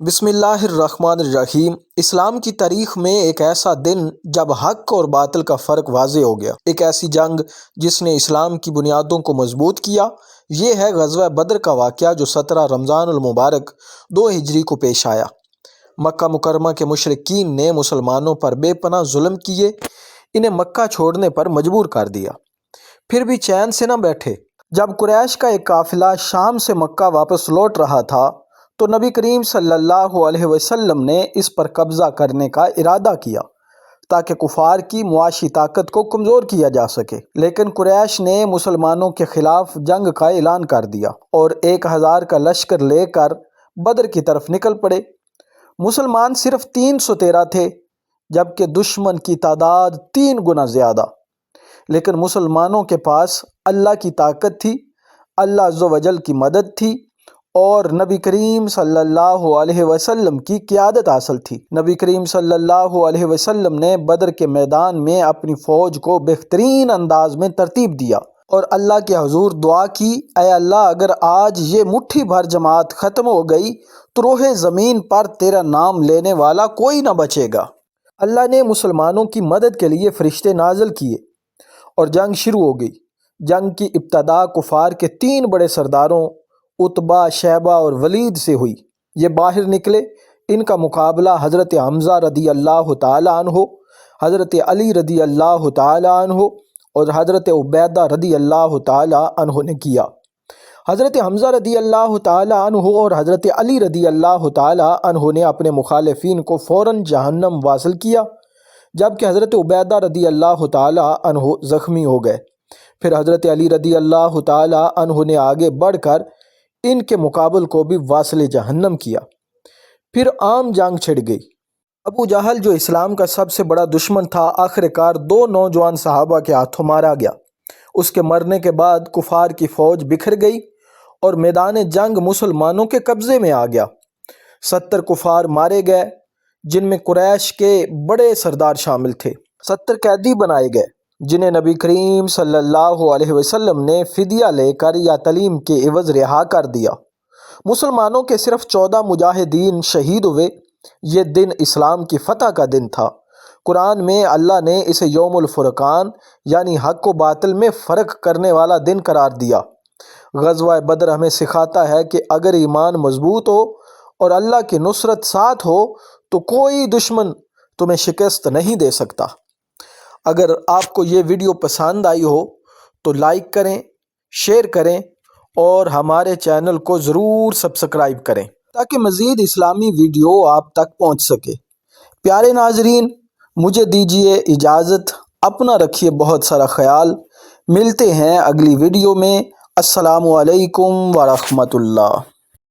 بسم اللہ الرحمن الرحیم۔ اسلام کی تاریخ میں ایک ایسا دن جب حق اور باطل کا فرق واضح ہو گیا، ایک ایسی جنگ جس نے اسلام کی بنیادوں کو مضبوط کیا۔ یہ ہے غزوہ بدر کا واقعہ جو 17 رمضان المبارک 2 ہجری کو پیش آیا۔ مکہ مکرمہ کے مشرکین نے مسلمانوں پر بے پناہ ظلم کیے، انہیں مکہ چھوڑنے پر مجبور کر دیا، پھر بھی چین سے نہ بیٹھے۔ جب قریش کا ایک قافلہ شام سے مکہ واپس لوٹ رہا تھا تو نبی کریم صلی اللہ علیہ وسلم نے اس پر قبضہ کرنے کا ارادہ کیا تاکہ کفار کی معاشی طاقت کو کمزور کیا جا سکے، لیکن قریش نے مسلمانوں کے خلاف جنگ کا اعلان کر دیا اور 1000 کا لشکر لے کر بدر کی طرف نکل پڑے۔ مسلمان صرف 313 تھے جبکہ دشمن کی تعداد 3 گنا زیادہ، لیکن مسلمانوں کے پاس اللہ کی طاقت تھی، اللہ عز و جل کی مدد تھی اور نبی کریم صلی اللہ علیہ وسلم کی قیادت حاصل تھی۔ نبی کریم صلی اللہ علیہ وسلم نے بدر کے میدان میں اپنی فوج کو بہترین انداز میں ترتیب دیا اور اللہ کے حضور دعا کی، اے اللہ اگر آج یہ مٹھی بھر جماعت ختم ہو گئی تو روح زمین پر تیرا نام لینے والا کوئی نہ بچے گا۔ اللہ نے مسلمانوں کی مدد کے لیے فرشتے نازل کیے اور جنگ شروع ہو گئی۔ جنگ کی ابتدا کفار کے 3 بڑے سرداروں عتبہ، شیبہ اور ولید سے ہوئی۔ یہ باہر نکلے، ان کا مقابلہ حضرت حمزہ رضی اللہ تعالیٰ عنہ، حضرت علی رضی اللہ تعالیٰ عنہ اور حضرت عبیدہ رضی اللہ تعالیٰ عنہ نے کیا۔ حضرت حمزہ رضی اللہ تعالیٰ عنہ اور حضرت علی رضی اللہ تعالیٰ عنہ نے اپنے مخالفین کو فوراً جہنم واصل کیا، جبکہ حضرت عبیدہ رضی اللہ تعالیٰ عنہ زخمی ہو گئے۔ پھر حضرت علی رضی اللہ تعالیٰ عنہ نے آگے بڑھ کر ان کے مقابل کو بھی واصل جہنم کیا۔ پھر عام جنگ چھڑ گئی۔ ابو جہل جو اسلام کا سب سے بڑا دشمن تھا، آخر کار 2 نوجوان صحابہ کے ہاتھوں مارا گیا۔ اس کے مرنے کے بعد کفار کی فوج بکھر گئی اور میدان جنگ مسلمانوں کے قبضے میں آ گیا۔ 70 کفار مارے گئے جن میں قریش کے بڑے سردار شامل تھے۔ 70 قیدی بنائے گئے جنہیں نبی کریم صلی اللہ علیہ وسلم نے فدیہ لے کر یا تعلیم کے عوض رہا کر دیا۔ مسلمانوں کے صرف 14 مجاہدین شہید ہوئے۔ یہ دن اسلام کی فتح کا دن تھا۔ قرآن میں اللہ نے اسے یوم الفرقان یعنی حق و باطل میں فرق کرنے والا دن قرار دیا۔ غزوہ بدر ہمیں سکھاتا ہے کہ اگر ایمان مضبوط ہو اور اللہ کی نصرت ساتھ ہو تو کوئی دشمن تمہیں شکست نہیں دے سکتا۔ اگر آپ کو یہ ویڈیو پسند آئی ہو تو لائک کریں، شیئر کریں اور ہمارے چینل کو ضرور سبسکرائب کریں تاکہ مزید اسلامی ویڈیو آپ تک پہنچ سکے۔ پیارے ناظرین، مجھے دیجیے اجازت، اپنا رکھیے بہت سارا خیال۔ ملتے ہیں اگلی ویڈیو میں۔ السلام علیکم ورحمۃ اللہ۔